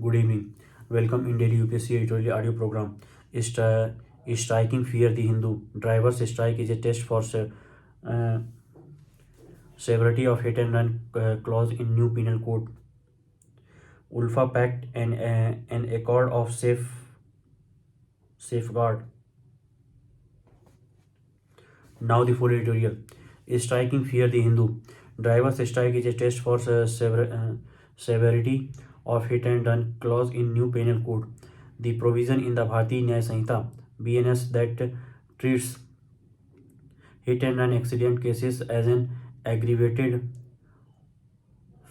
Good evening. Welcome in Daily UPSC editorial audio program. Stri- Striking Fear the Hindu. Drivers strike is a test for uh, severity of hit and run clause in new penal code. Ulfa Pact and an accord of safeguard. Now the full editorial. Striking Fear the Hindu. Drivers strike is a test for severity of hit and run clause in new penal code. The provision in the Bharatiya Nyaya Sanhita (BNS) that treats hit and run accident cases as an aggravated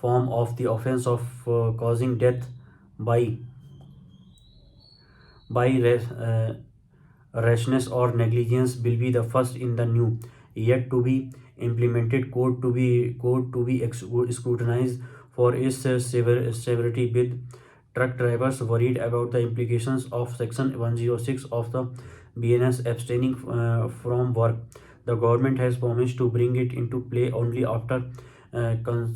form of the offense of causing death by by rashness or negligence will be the first in the new yet to be implemented code to be scrutinized for its severity, with truck drivers worried about the implications of section 106 of the BNS abstaining from work. The government has promised to bring it into play only after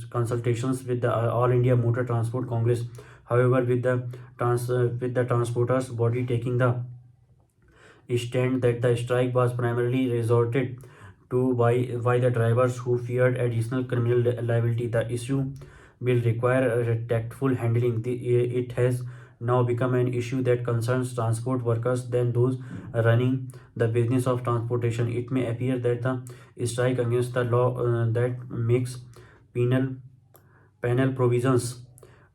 consultations with the All India Motor Transport Congress. However, with the transporters body taking the stand that the strike was primarily resorted to by the drivers who feared additional criminal liability, the issue will require a tactful handling. It has now become an issue that concerns transport workers than those running the business of transportation. It may appear that the strike against the law that makes penal panel provisions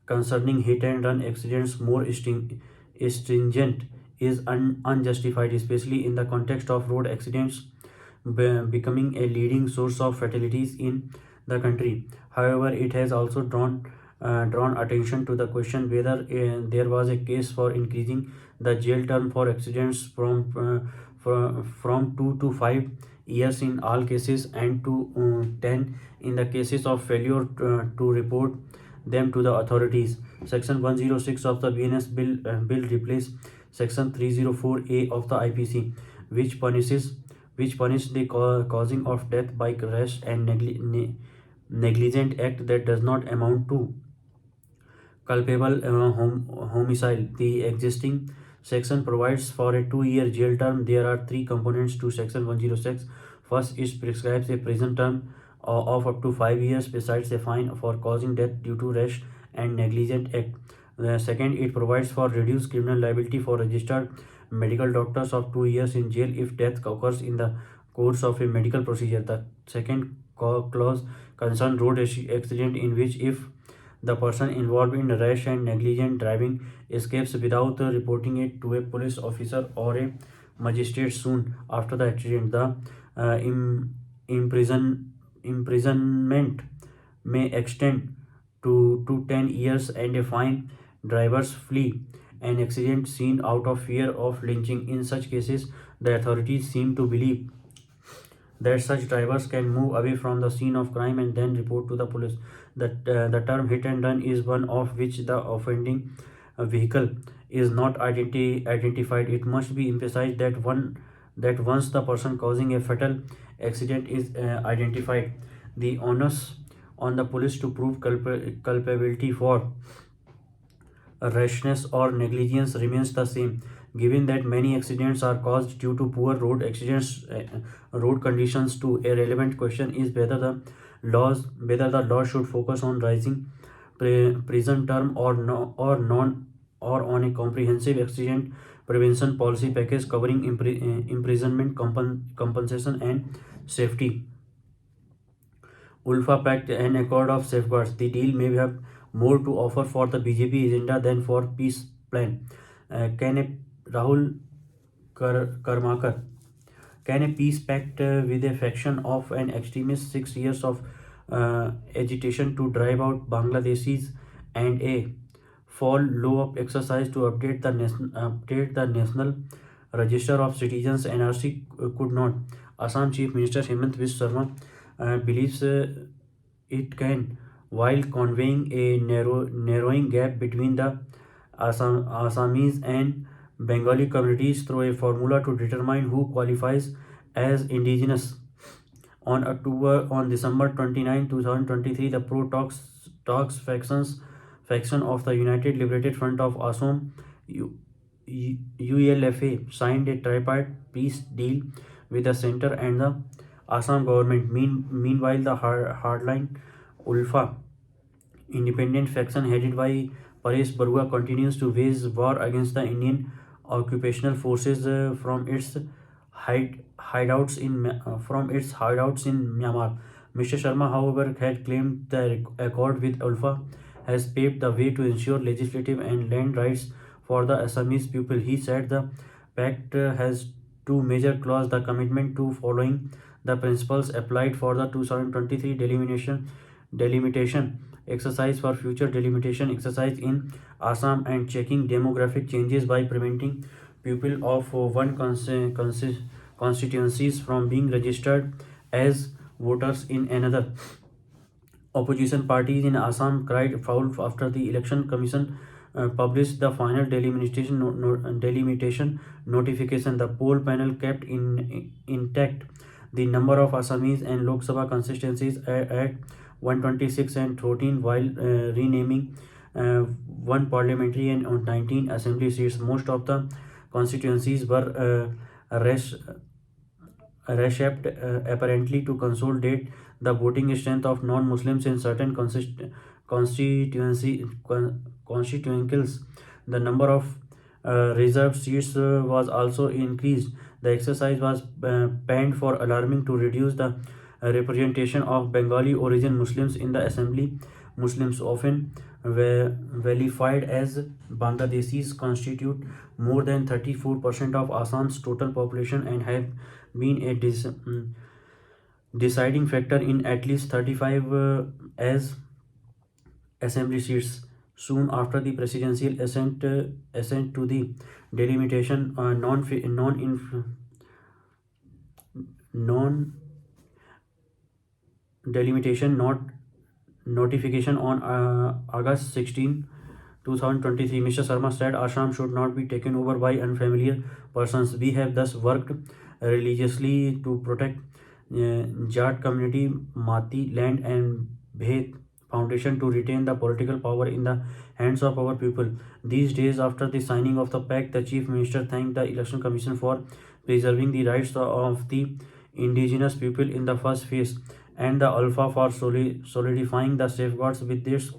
concerning hit and run accidents more stringent is unjustified, especially in the context of road accidents becoming a leading source of fatalities in the country. However, it has also drawn attention to the question whether there was a case for increasing the jail term for accidents from 2 to 5 years in all cases and to 10 in the cases of failure to report them to the authorities. Section 106 of the BNS bill replaces Section 304A of the IPC, which punish the causing of death by rash and negligent act that does not amount to culpable homicide. The existing section provides for a 2 year jail term. There are three components to Section 106. First, it prescribes a prison term of up to 5 years, besides a fine for causing death due to rash and negligent act. Second, it provides for reduced criminal liability for registered medical doctors of 2 years in jail if death occurs in the course of a medical procedure. The second clause concerns road accident in which, if the person involved in rash and negligent driving escapes without reporting it to a police officer or a magistrate soon after the accident, the imprisonment may extend to 10 years and a fine. Drivers flee an accident scene out of fear of lynching. In such cases, the authorities seem to believe that such drivers can move away from the scene of crime and then report to the police. The term hit and run is one of which the offending vehicle is not identified. It must be emphasized that once the person causing a fatal accident is identified, the onus on the police to prove culpability for rashness or negligence remains the same. Given that many accidents are caused due to poor road conditions, too, a relevant question is whether the law should focus on rising prison term or no, or non or on a comprehensive accident prevention policy package covering imprisonment, compensation, and safety. Ulfa Pact, an accord of safeguards. The deal may have more to offer for the BJP agenda than for peace plan. Can a Rahul Karmakar, can a peace pact with a faction of an extremist, 6 years of agitation to drive out Bangladeshis, and a follow-up exercise to update the national register of citizens NRC could not? Assam Chief Minister Hemant Biswa Sarma believes it can, while conveying a narrowing gap between the Assamese and Bengali communities through a formula to determine who qualifies as indigenous. On December 29, 2023, the pro talks faction of the United Liberated Front of Assam, ULFA, signed a tripartite peace deal with the center and the Assam government. Meanwhile, the hardline Ulfa independent faction headed by Paresh Barua continues to wage war against the Indian occupational forces from its hideouts in Myanmar. Mr. Sharma, however, had claimed the accord with Ulfa has paved the way to ensure legislative and land rights for the Assamese people. He said the pact has two major clauses: the commitment to following the principles applied for the 2023 delimitation exercise for future delimitation exercise in Assam, and checking demographic changes by preventing people of constituencies from being registered as voters in another. Opposition parties in Assam cried foul after the Election Commission published the final delimitation notification. The poll panel kept intact the number of Assamese and Lok Sabha constituencies at 126 and 14, while renaming one parliamentary and 19 assembly seats. Most of the constituencies were reshaped apparently to consolidate the voting strength of non-Muslims in certain constituencies. The number of reserved seats was also increased. The exercise was panned for alarming to reduce the representation of Bengali origin Muslims in the assembly. Muslims, often vilified as Bangladeshis, constitute more than 34% of Assam's total population and have been a deciding factor in at least 35 as assembly seats. Soon after the presidential assent to the delimitation non delimitation not notification on August 16, 2023, Mr. Sharma said Assam should not be taken over by unfamiliar persons. We have thus worked religiously to protect Jat community, Mati land and Bhet foundation to retain the political power in the hands of our people. These days after the signing of the pact, the Chief Minister thanked the Election Commission for preserving the rights of the indigenous people in the first phase, and the Alpha for solidifying the safeguards with its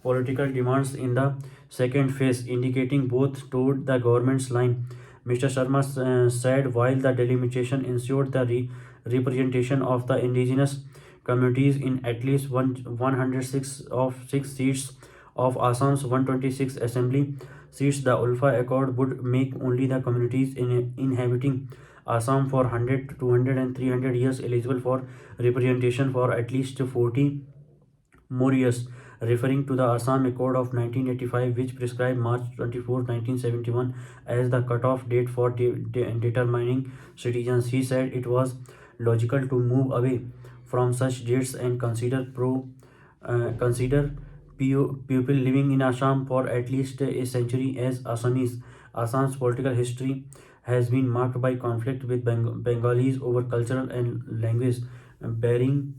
political demands in the second phase, indicating both toward the government's line. Mr. Sharma said while the delimitation ensured the representation of the indigenous communities in at least 106 of 6 seats of Assam's 126 assembly seats, the Ulfa Accord would make only the communities inhabiting Assam for 100, 200 and 300 years eligible for representation for at least 40 more years, referring to the Assam Accord of 1985, which prescribed March 24, 1971 as the cutoff date for determining citizens. He said it was logical to move away from such dates and consider people living in Assam for at least a century as Assamese. Assam's political history has been marked by conflict with Bengalis over cultural and language. Bearing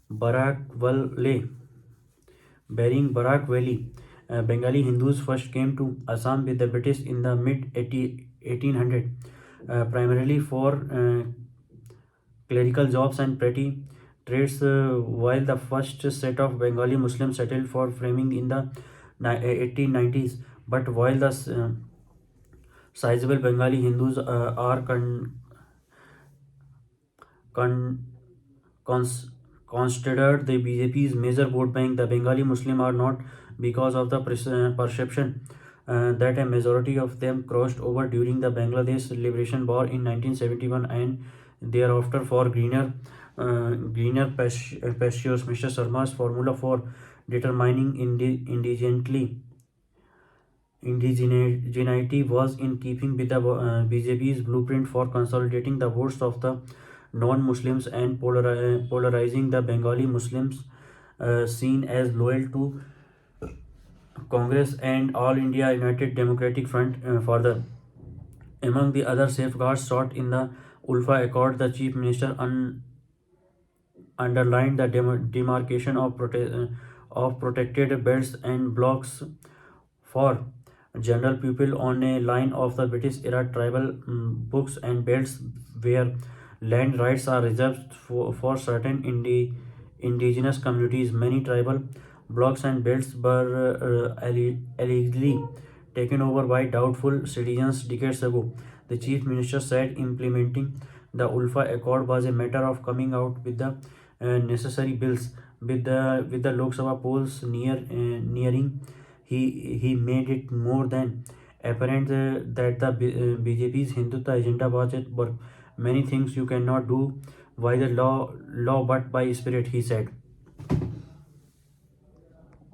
Barak Valley, Bengali Hindus first came to Assam with the British in the mid 1800, primarily for clerical jobs and petty trades, while the first set of Bengali Muslims settled for framing in the 1890s. But while the sizable Bengali Hindus are considered the BJP's major vote bank, the Bengali Muslim are not, because of the perception that a majority of them crossed over during the Bangladesh Liberation War in 1971 and thereafter for greener pastures. Mr. Sharma's formula for determining indigeneity was in keeping with the BJP's blueprint for consolidating the votes of the non-Muslims and polarizing the Bengali Muslims seen as loyal to Congress and All India United Democratic Front. Further, among the other safeguards sought in the Ulfa Accord, the Chief Minister underlined the demarcation of protected belts and blocks for general people on a line of the British era tribal books and belts where land rights are reserved for certain indigenous communities. Many tribal blocks and belts were allegedly taken over by doubtful citizens decades ago. The chief minister said implementing the Ulfa Accord was a matter of coming out with the necessary bills. With the Lok Sabha polls nearing, he made it more than apparent that the BJP's Hindutva agenda was at work. Many things you cannot do by the law but by spirit, he said.